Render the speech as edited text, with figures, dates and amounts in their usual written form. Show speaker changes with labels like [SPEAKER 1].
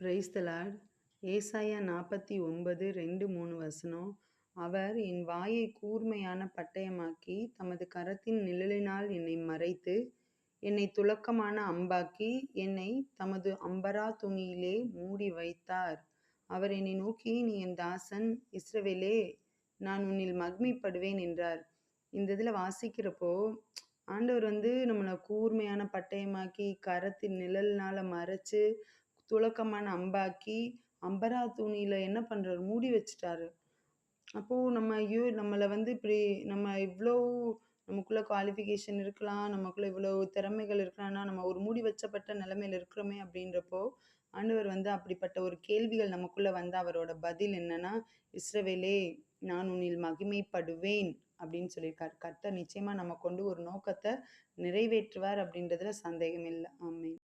[SPEAKER 1] Praise the Lord. ஏசாயா 49 2 3 வசனம். அவர் என் வாயை கூர்மையான பட்டயமாக்கி தமது கரத்தின் நிழலினால் என்னை மறைத்து என்னை துலக்கமான அம்பாக்கி என்னை தமது அம்பரா துணியிலே மூடி வைத்தார். அவர் என்னை நோக்கி, நீ என் தாசன் இஸ்ரவேலே, நான் உன்னில் மகிமைப்படுவேன் என்றார். இந்த இதில் வாசிக்கிறப்போ ஆண்டவர் நம்மளை கூர்மையான பட்டயமாக்கி கரத்தின் நிழல்னால மறைச்சு துலக்கமான அம்பாக்கி அம்பரா துணியில என்ன பண்றாரு, மூடி வச்சுட்டாரு. அப்போ நம்ம ஐயோ நம்மளை இப்படி நம்ம இவ்வளோ நமக்குள்ள குவாலிஃபிகேஷன் இருக்கலாம், நமக்குள்ள இவ்வளோ திறமைகள் இருக்கலாம்னா நம்ம ஒரு மூடி வச்சப்பட்ட நிலைமையில இருக்கிறோமே அப்படின்றப்போ ஆண்டவர் அப்படிப்பட்ட ஒரு கேள்விகள் நமக்குள்ள அவரோட பதில் என்னன்னா, இஸ்ரவேலே, நான் உன்னில் மகிமைப்படுவேன் அப்படின்னு சொல்லியிருக்காரு. கர்த்தர் நிச்சயமா நம்ம கொண்டு ஒரு நோக்கத்தை நிறைவேற்றுவார் அப்படின்றதுல சந்தேகம் இல்லை. ஆமென்.